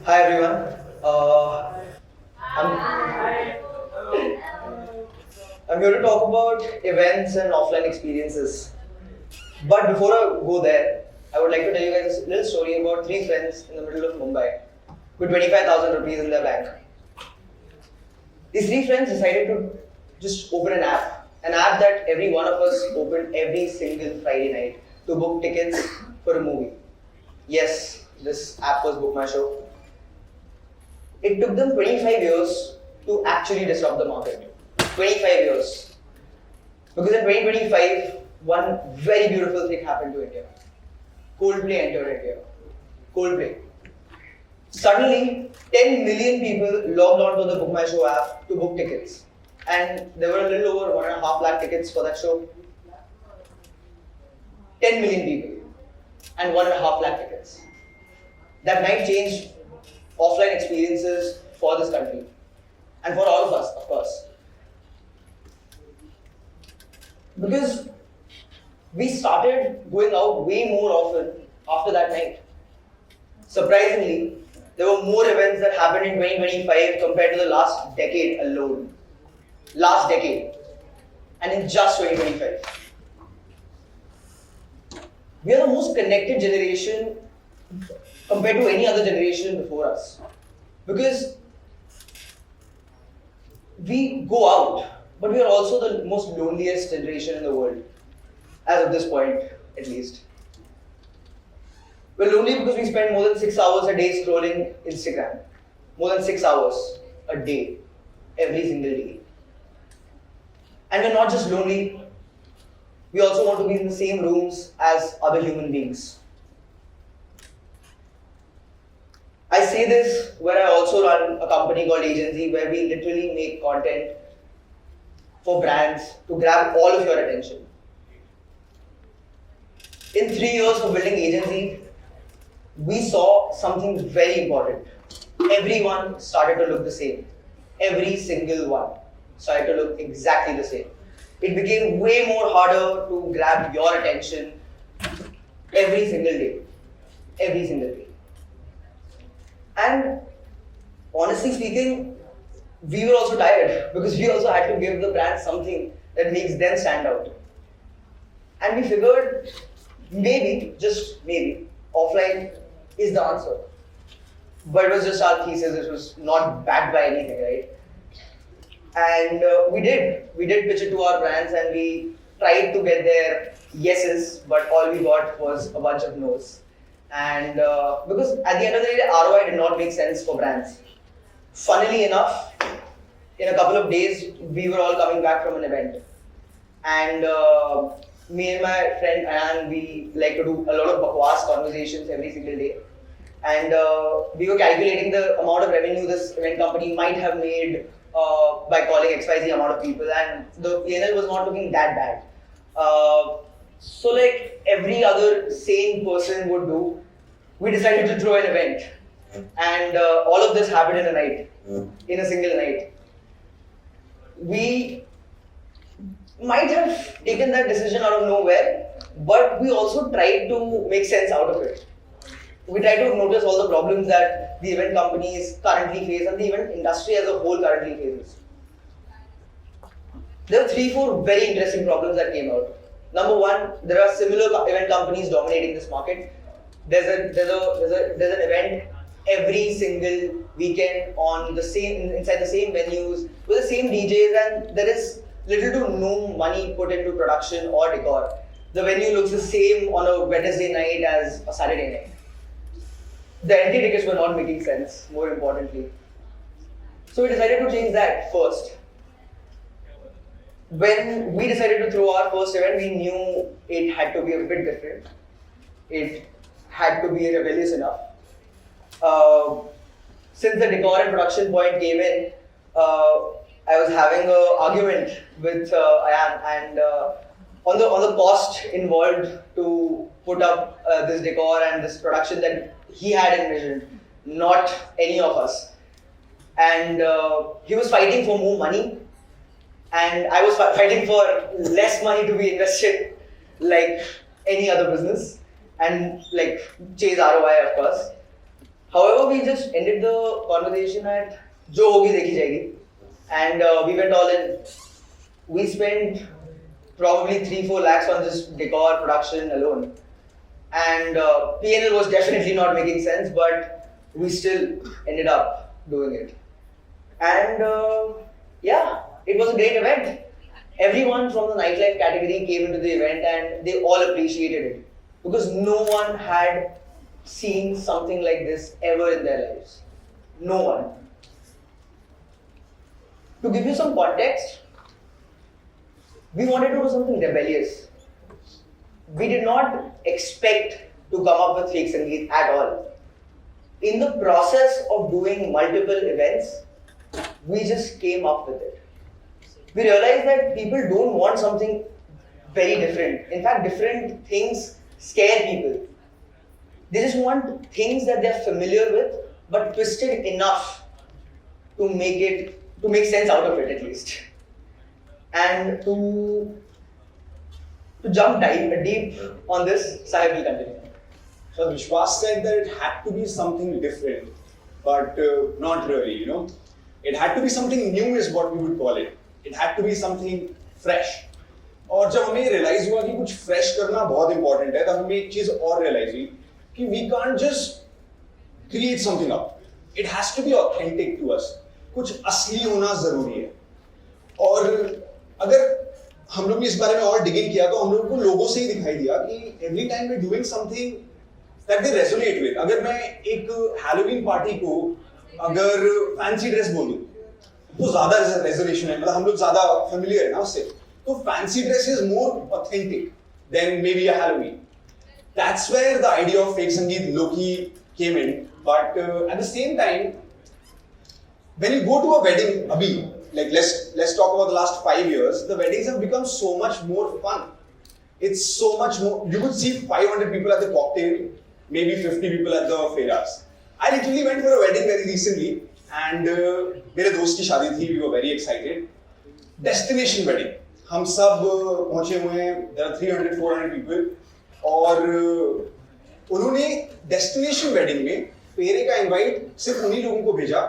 Hi everyone. I'm, I'm here to talk about events and offline experiences. But before I go there, I would like to tell you guys a little story about three friends in the middle of Mumbai with 25,000 rupees in their bank. These three friends decided to just open an app that every one of us opened every single Friday night to book tickets for a movie. Yes, this app was Book My Show. It took them 25 years to actually disrupt the market. 25 years. Because in 2025, one very beautiful thing happened to India. Coldplay entered India. Coldplay. Suddenly, 10 million people logged onto the Book My Show app to book tickets. And there were a little over 1.5 lakh tickets for that show. 10 million people and 1.5 lakh tickets. That night changed offline experiences for this country and for all of us, of course. Because we started going out way more often after that night. Surprisingly, there were more events that happened in 2025 compared to the last decade alone. Last decade. And in just 2025. We are the most connected generation compared to any other generation before us. Because we go out, but we are also the most loneliest generation in the world. As of this point, at least. We're lonely because we spend more than 6 hours a day scrolling Instagram. More than 6 hours a day. Every single day. And we're not just lonely, we also want to be in the same rooms as other human beings. I say this where I also run a company called Agency where we literally make content for brands to grab all of your attention. In 3 years of building Agency, we saw something very important. Everyone started to look the same. Every single one started to look exactly the same. It became way more harder to grab your attention every single day. Every single day. And honestly speaking, we were also tired because we also had to give the brand something that makes them stand out. And we figured maybe, just maybe, offline is the answer. But it was just our thesis, it was not backed by anything, right? And we did pitch it to our brands and we tried to get their yeses, but all we got was a bunch of no's. And because at the end of the day, ROI did not make sense for brands. Funnily enough, in a couple of days, we were all coming back from an event. And me and my friend Ayan, we like to do a lot of bakwas conversations every single day. And we were calculating the amount of revenue this event company might have made by calling XYZ amount of people, and the P&L was not looking that bad. So like every other sane person would do, we decided to throw an event. And all of this happened in a night, in a single night. We might have taken that decision out of nowhere, but we also tried to make sense out of it. We tried to notice all the problems that the event companies currently face and the event industry as a whole currently faces. There are 3-4 very interesting problems that came out. Number one, there are similar event companies dominating this market. There's an event every single weekend on inside the same venues with the same DJs, and there is little to no money put into production or decor. The venue looks the same on a Wednesday night as a Saturday night. The entry tickets were not making sense, more importantly. So we decided to change that first. When we decided to throw our first event, we knew it had to be a bit different. It had to be rebellious enough. Since the decor and production point came in, I was having an argument with Ayan, and on the cost involved to put up this decor and this production that he had envisioned, not any of us. And he was fighting for more money, and I was fighting for less money to be invested like any other business, and like chase ROI, of course. However, we just ended the conversation at "Jo hogi dekhi jayegi," and we went all in. We spent probably 3-4 lakhs on just decor production alone, and P&L was definitely not making sense, but we still ended up doing it. And yeah, it was a great event. Everyone from the nightlife category came into the event and they all appreciated it because no one had seen something like this ever in their lives. No one. To give you some context, we wanted to do something rebellious. We did not expect to come up with fake Sangeet at all. In the process of doing multiple events, we just came up with it. We realized that people don't want something very different. In fact, different things scare people. They just want things that they're familiar with, but twisted enough to make sense out of it at least. And to jump deep on this, Sahib will continue. So Vishwas said that it had to be something different, but not really, you know. It had to be something new is what we would call it. It had to be something fresh. और जब हमें realize हुआ कि कुछ fresh करना बहुत important है, तब हमें एक चीज और realize हुई कि we can't just create something up. It has to be authentic to us. कुछ असली होना जरूरी है. और अगर हम लोग ने इस बारे में और dig in किया तो हम लोगों को लोगों से ही दिखाई दिया कि every time we're doing something that they resonate with. अगर मैं एक Halloween party को अगर fancy dress बोल दूं तो ज्यादा रेजोनेशन है, मतलब हम लोग ज्यादा फेमिलियर है ना उससे, तो fancy dress is more authentic than maybe a Halloween. That's where the idea of fake sangeet लोकी came in. But at the same time when you go to a wedding अभी, like let's talk about the last 5 years, the weddings have become so much more fun. It's so much more. You could see 500 people at the cocktail, maybe 50 people at the fairas. I literally went for a wedding very recently. And मेरे दोस्त की शादी थी, we were very excited. Destination wedding, हम सब पहुंचे हुए हैं, there are 300-400 people, और उन्होंने destination wedding में फेरे का invite सिर्फ उन्हीं लोगों को भेजा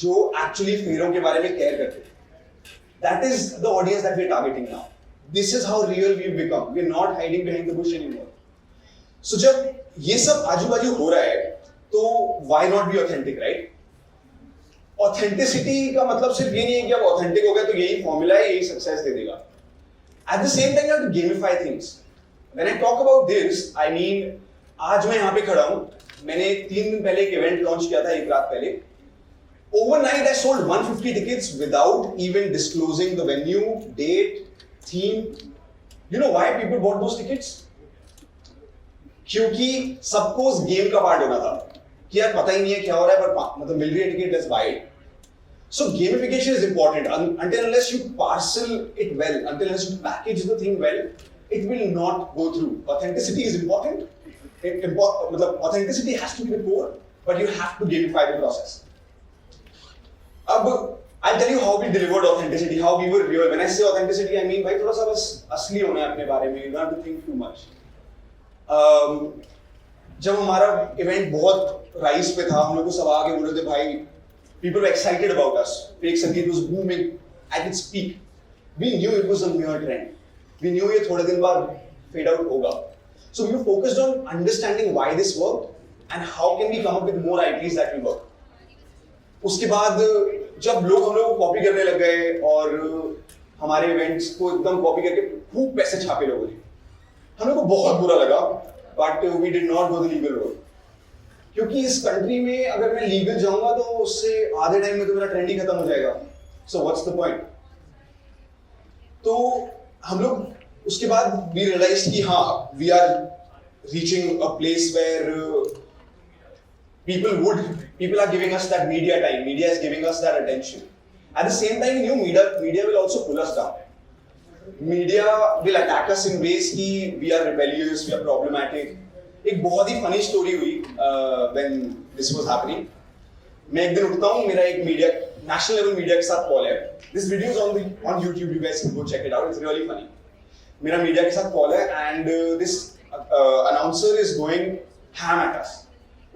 जो actually फेरों के बारे में care करते थे. That is the audience that we are targeting now. This is how real we've become. We are not hiding behind the bush anymore. So जब ये सब आजू बाजू हो रहा है, तो why not be authentic, right? Authenticity का मतलब सिर्फ ये नहीं है कि आप ऑथेंटिक हो गए तो यही फॉर्मूला है, यही सक्सेस दे देगा. At the same time you have to gamify things. When I talk about this, I mean आज मैं यहाँ पे खड़ा हूँ, मैंने 3 दिन पहले एक इवेंट लॉन्च किया था, एक रात पहले. Overnight I sold 150 tickets without even disclosing the venue, date, theme. You know why people bought those tickets? क्योंकि सबको उस गेम का पार्ट होना था कि यार पता ही नहीं है क्या हो रहा है, पर मतलब मिल रही है ticket, let's buy it. So gamification is important. Until unless you parcel it well, until unless you package the thing well, it will not go through. Authenticity is important. Authenticity has to be the core, but you have to gamify the process. I'll tell you how we delivered authenticity, how we were real. When I say authenticity, I mean भाई थोड़ा सा बस असली होना है अपने बारे में. You don't have to think too much. जब हमारा इवेंट बहुत राइज पे था, हम लोग को सब आगे बोल रहे थे भाई, people were excited about us. Fake Sangeet was booming at its peak. We knew it was a mere trend. We knew ये थोड़े दिन बाद fade out होगा. So we were focused on understanding why this worked and how can we come up with more IPs that will work. उसके बाद जब लोग हम लोग को कॉपी करने लग गए और हमारे इवेंट्स को एकदम कॉपी करके खूब पैसे छापे लोगों ने, हम लोग को बहुत बुरा लगा. But we did not go the legal road. क्योंकि इस कंट्री में अगर मैं लीगल जाऊंगा तो उससे आधे टाइम में तो मेरा ट्रेंड ही खत्म हो जाएगा. So what's the point? तो हम लोग उसके बाद वी रियलाइज्ड कि हाँ, we are reaching a place where people are giving us that media time. Media is giving us that attention. At the same time, media will also pull us down. Media will attack us in ways कि we are rebellious, we are problematic. एक बहुत ही funny story हुई when this was happening. मैं एक दिन उठता हूँ, मेरा एक नेशनल लेवल मीडिया के साथ कॉल है. This video is on YouTube. You guys can go check it out. It's really funny. मेरा मीडिया के साथ कॉल है and this announcer is going ham at us.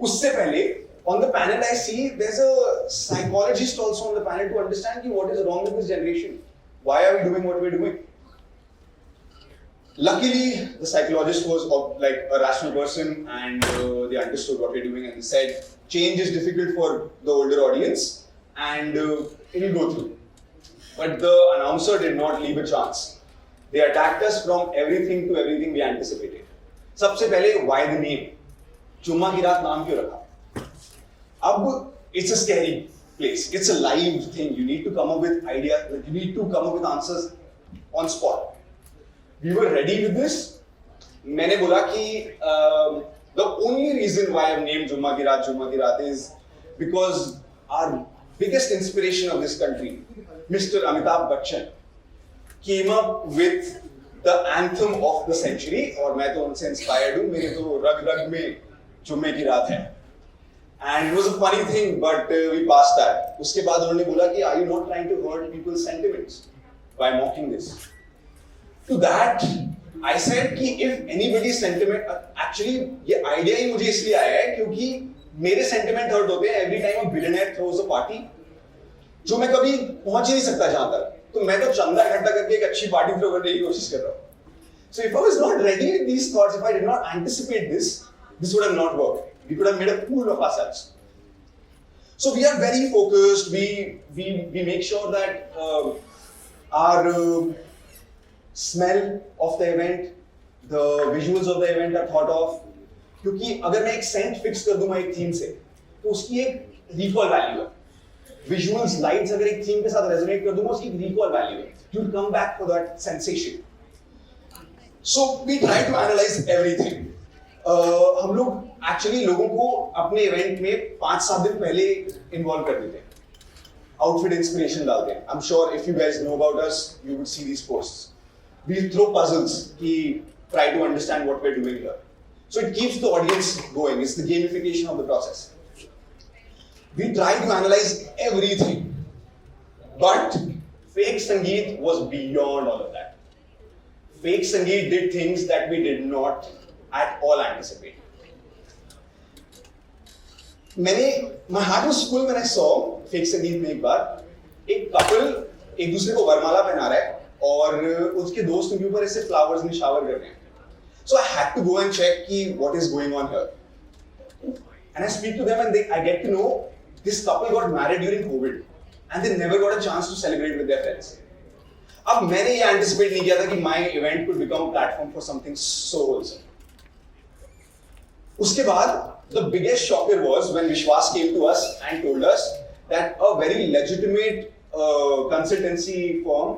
उससे पहले On the panel, I see there's a psychologist also on the panel to understand what is wrong with this generation. Why are we doing what we're doing? Luckily, the psychologist was like a rational person and they understood what we're doing and they said, change is difficult for the older audience and it will go through. But the announcer did not leave a chance. They attacked us from everything to everything we anticipated. सबसे पहले, why the name? जुम्मा की रात नाम क्यों रखा? अब, it's a scary place. It's a live thing. You need to come up with ideas. You need to come up with answers on spot. We were ready with this. मैंने बोला कि the only reason why I've named Jumma Ki Raat is because our biggest inspiration of this country, Mr. Amitabh Bachchan, came up with the anthem of the century. और मैं तो उनसे inspired हूँ. मेरे तो रग रग में जुम्मे की रात है. And it was a funny thing, but we passed that. उसके बाद उन्होंने बोला कि are you not trying to hurt people's sentiments by mocking this? To that, I said कि if anybody's sentiment, actually ये idea ही मुझे इसलिए आया है क्योंकि मेरे sentiment hurt होते हैं every time a billionaire throws a party, जो मैं कभी पहुंच ही नहीं सकता जहां तक. तो मैं तो चंदा इकट्ठा करके एक अच्छी party throw करने की कोशिश कर रहा हूँ. So if I was not ready with these thoughts, if I did not anticipate this would have not worked. We could have made a fool of ourselves. So we are very focused. We make sure that our smell of the event, the visuals of the event are thought of. क्योंकि अगर मैं एक scent fix कर दूँगा एक theme से, तो उसकी एक recall value है. Visuals, lights अगर एक theme के साथ resonate कर दूँगा, उसकी एक recall value है. You'll come back for that sensation. So we try to analyze everything. हम लोग एक्चुअली लोगों को अपने इवेंट में 5-7 दिन पहले इन्वॉल्व कर देते हैं. आउटफिट इंस्पिरेशन डालते हैं. I'm sure if you guys know about us, you would see these posts. We throw puzzles कि try to understand what we're doing here. So it keeps the audience going. It's the gamification of the process. We try to analyze everything, but fake Sangeet was beyond all of that. Fake Sangeet did things that we did not at all anticipate. My heart was full when I saw Fake Sangeet में एक बार एक couple एक दूसरे को वरमाला पहना रहा है और उसके दोस्त उनके ऊपर ऐसे flowers में shower कर रहे हैं. So I had to go and check कि what is going on here. And I speak to them and I get to know this couple got married during COVID and they never got a chance to celebrate with their friends. अब मैंने ये anticipate नहीं किया था कि my event could become a platform for something so wholesome. उसके बाद the biggest shocker was when Vishwas came to us and told us that a very legitimate consultancy firm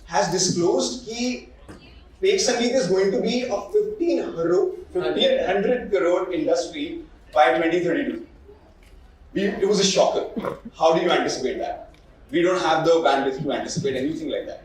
has disclosed कि Fake Sangeet is going to be a 1,500 crore industry by 2032. It was a shocker. How do you anticipate that? We don't have the bandwidth to anticipate anything like that.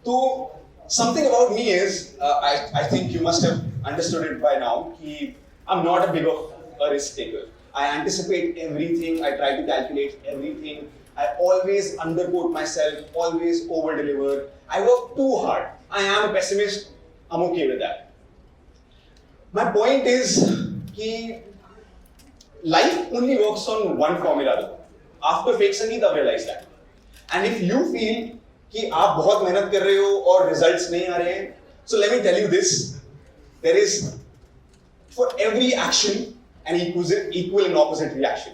So something about me is, I think you must have understood it by now, कि I'm not a big of a risk taker. I anticipate everything, I try to calculate everything, I always underquote myself, always over-deliver. I work too hard. I am a pessimist, I'm okay with that. My point is कि life only works on one formula though. After Fake Sangeet, I've realized that. And if you feel कि आप बहुत मेहनत कर रहे हो और results नहीं आ रहे हैं, so let me tell you this, there is for every action an equal and opposite reaction.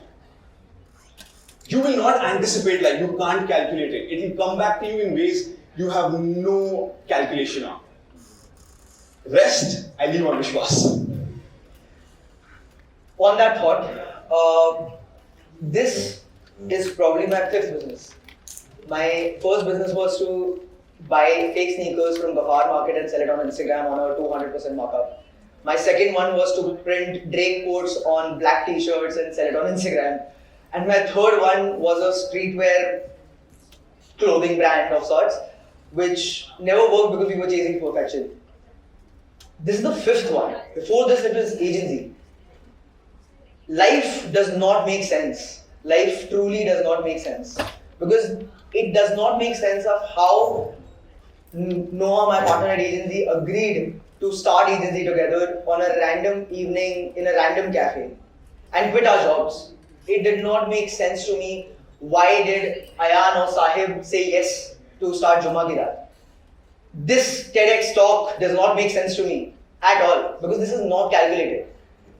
You will not anticipate, like you can't calculate it. It will come back to you in ways you have no calculation on. Rest, I leave on Vishwas. On that thought, this is probably my 5th business. My first business was to buy fake sneakers from Gafar Market and sell it on Instagram on a 200% markup. My second one was to print Drake quotes on black t-shirts and sell it on Instagram. And my third one was a streetwear clothing brand of sorts, which never worked because we were chasing perfection. This is the 5th one. Before this, it was agency. Life does not make sense. Life truly does not make sense. Because it does not make sense of how Noah, my partner at agency, agreed to start agency together on a random evening in a random cafe. and quit our jobs. It did not make sense to me. Why did Ayan or Sahib say yes to start Jumagira? This TEDx talk does not make sense to me at all because this is not calculated.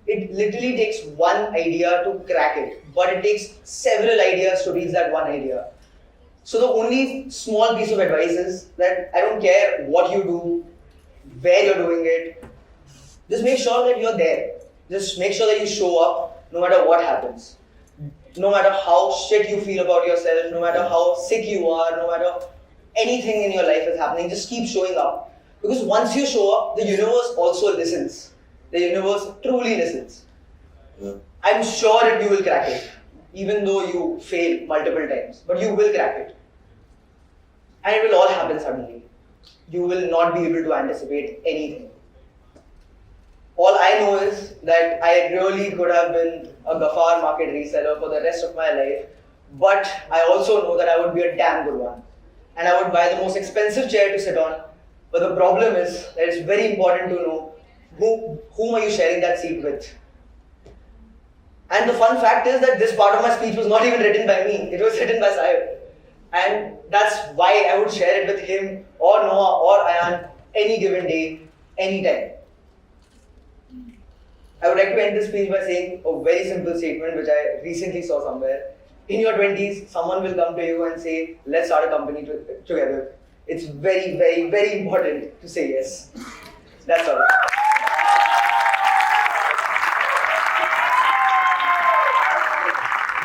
It literally takes one idea to crack it, but it takes several ideas to reach that one idea. So the only small piece of advice is that I don't care what you do, where you're doing it, just make sure that you're there. Just make sure that you show up no matter what happens. No matter how shit you feel about yourself, no matter how sick you are, no matter anything in your life is happening, just keep showing up. Because once you show up, the universe also listens. The universe truly listens. I'm sure that you will crack it, even though you fail multiple times, but you will crack it. And it will all happen suddenly. You will not be able to anticipate anything. All I know is that I really could have been a Gafar market reseller for the rest of my life, but I also know that I would be a damn good one. And I would buy the most expensive chair to sit on. But the problem is that it's very important to know whom are you sharing that seat with. And the fun fact is that this part of my speech was not even written by me. It was written by Sahib. And that's why I would share it with him or Noah or Ayan any given day, anytime. I would like to end this speech by saying a very simple statement which I recently saw somewhere. In your 20s, someone will come to you and say, let's start a company together. It's very, very, very important to say yes. That's all.